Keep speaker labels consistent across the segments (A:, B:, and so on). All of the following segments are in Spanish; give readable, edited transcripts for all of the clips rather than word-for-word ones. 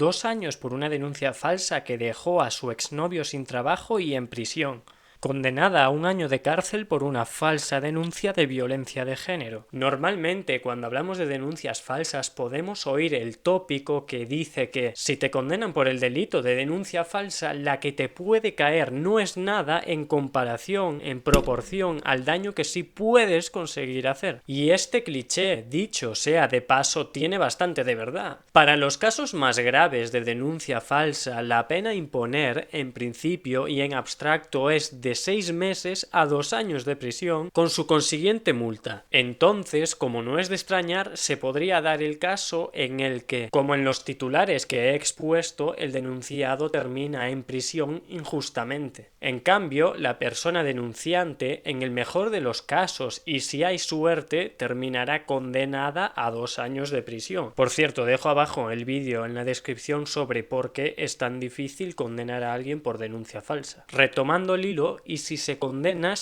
A: 2 años por una denuncia falsa que dejó a su exnovio sin trabajo y en prisión. Condenada a 1 año de cárcel por una falsa denuncia de violencia de género. Normalmente, cuando hablamos de denuncias falsas, podemos oír el tópico que dice que si te condenan por el delito de denuncia falsa, la que te puede caer no es nada en comparación, en proporción al daño que sí puedes conseguir hacer. Y este cliché, dicho sea de paso, tiene bastante de verdad. Para los casos más graves de denuncia falsa, la pena a imponer, en principio y en abstracto, es de 6 meses a 2 años de prisión con su consiguiente multa. Entonces, como no es de extrañar, se podría dar el caso en el que, como en los titulares que he expuesto, el denunciado termina en prisión injustamente. En cambio, la persona denunciante, en el mejor de los casos y si hay suerte, terminará condenada a 2 años de prisión. Por cierto, dejo abajo el vídeo en la descripción sobre por qué es tan difícil condenar a alguien por denuncia falsa. Retomando el hilo, y si se condena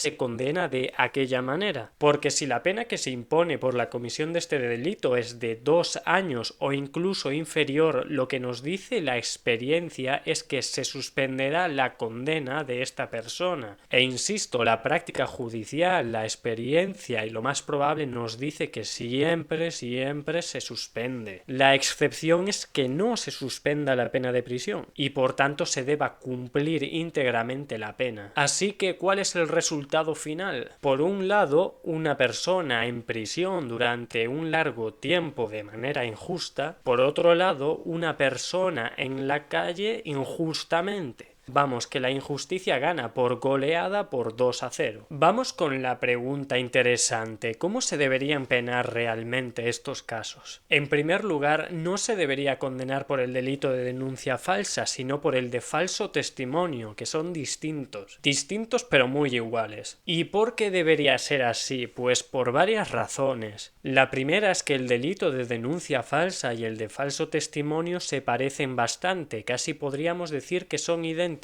A: de aquella manera, porque si la pena que se impone por la comisión de este delito es de 2 años o incluso inferior, lo que nos dice la experiencia es que se suspenderá la condena de esta persona. E insisto, la práctica judicial, la experiencia y lo más probable nos dice que siempre se suspende. La excepción es que no se suspenda la pena de prisión y por tanto se deba cumplir íntegramente la pena. Así que, ¿cuál es el resultado final? Por un lado, una persona en prisión durante un largo tiempo de manera injusta. Por otro lado, una persona en la calle injustamente. Vamos, que la injusticia gana por goleada por 2-0. Vamos con la pregunta interesante. ¿Cómo se deberían penar realmente estos casos? En primer lugar, no se debería condenar por el delito de denuncia falsa, sino por el de falso testimonio, que son distintos. Distintos pero muy iguales. ¿Y por qué debería ser así? Pues por varias razones. La primera es que el delito de denuncia falsa y el de falso testimonio se parecen bastante, casi podríamos decir que son idénticos,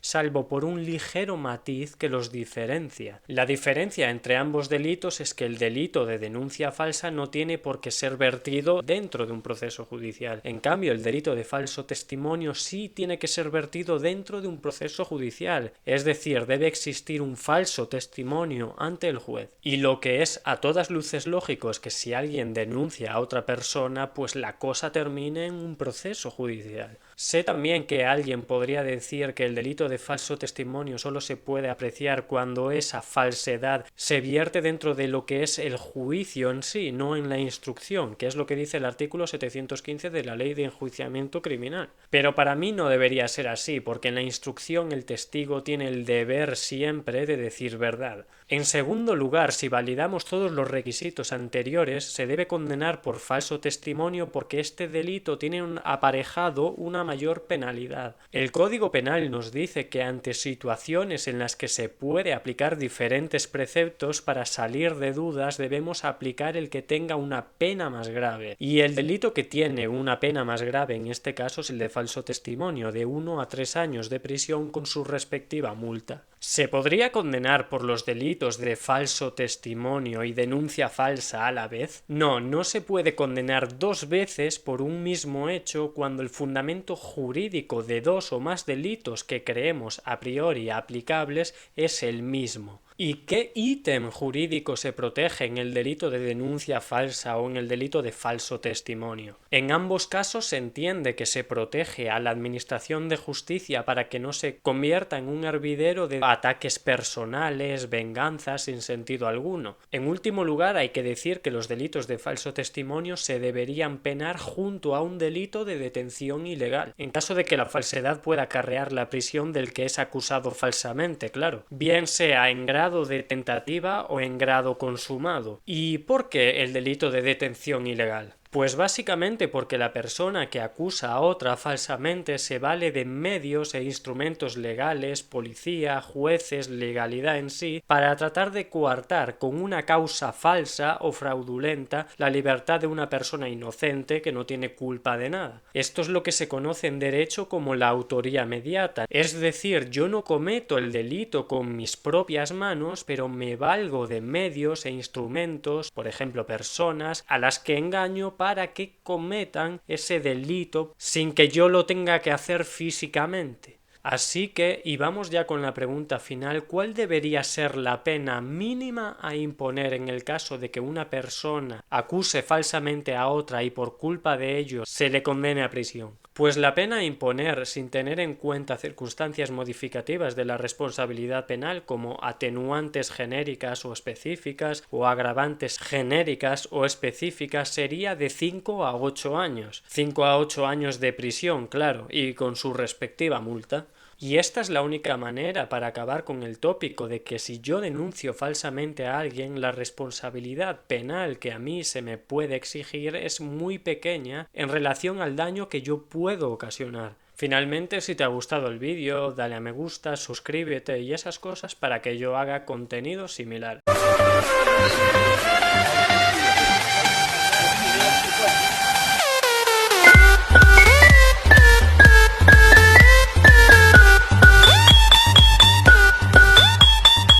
A: salvo por un ligero matiz que los diferencia. La diferencia entre ambos delitos es que el delito de denuncia falsa no tiene por qué ser vertido dentro de un proceso judicial. En cambio, el delito de falso testimonio sí tiene que ser vertido dentro de un proceso judicial, es decir, debe existir un falso testimonio ante el juez. Y lo que es a todas luces lógico es que si alguien denuncia a otra persona, pues la cosa termine en un proceso judicial. Sé también que alguien podría decir que el delito de falso testimonio solo se puede apreciar cuando esa falsedad se vierte dentro de lo que es el juicio en sí, no en la instrucción, que es lo que dice el artículo 715 de la Ley de Enjuiciamiento Criminal. Pero para mí no debería ser así, porque en la instrucción el testigo tiene el deber siempre de decir verdad. En segundo lugar, si validamos todos los requisitos anteriores, se debe condenar por falso testimonio porque este delito tiene aparejado una mayor penalidad. El Código Penal nos dice que ante situaciones en las que se puede aplicar diferentes preceptos, para salir de dudas debemos aplicar el que tenga una pena más grave. Y el delito que tiene una pena más grave en este caso es el de falso testimonio, de 1 a 3 años de prisión con su respectiva multa. ¿Se podría condenar por los delitos de falso testimonio y denuncia falsa a la vez? No, no se puede condenar 2 veces por un mismo hecho cuando el fundamento jurídico de 2 o más delitos que creemos a priori aplicables es el mismo. ¿Y qué ítem jurídico se protege en el delito de denuncia falsa o en el delito de falso testimonio? En ambos casos se entiende que se protege a la administración de justicia para que no se convierta en un hervidero de ataques personales, venganzas sin sentido alguno. En último lugar, hay que decir que los delitos de falso testimonio se deberían penar junto a un delito de detención ilegal, en caso de que la falsedad pueda acarrear la prisión del que es acusado falsamente, claro, bien sea en grado de tentativa o en grado consumado. ¿Y por qué el delito de detención ilegal? Pues básicamente porque la persona que acusa a otra falsamente se vale de medios e instrumentos legales, policía, jueces, legalidad en sí, para tratar de coartar con una causa falsa o fraudulenta la libertad de una persona inocente que no tiene culpa de nada. Esto es lo que se conoce en derecho como la autoría mediata, es decir, yo no cometo el delito con mis propias manos, pero me valgo de medios e instrumentos, por ejemplo personas, a las que engaño para que cometan ese delito sin que yo lo tenga que hacer físicamente. Así que, y vamos ya con la pregunta final, ¿cuál debería ser la pena mínima a imponer en el caso de que una persona acuse falsamente a otra y por culpa de ello se le condene a prisión? Pues la pena a imponer, sin tener en cuenta circunstancias modificativas de la responsabilidad penal como atenuantes genéricas o específicas o agravantes genéricas o específicas, sería de 5 a 8 años. 5 a 8 años de prisión, claro, y con su respectiva multa. Y esta es la única manera para acabar con el tópico de que si yo denuncio falsamente a alguien, la responsabilidad penal que a mí se me puede exigir es muy pequeña en relación al daño que yo puedo ocasionar. Finalmente, si te ha gustado el vídeo, dale a me gusta, suscríbete y esas cosas para que yo haga contenido similar.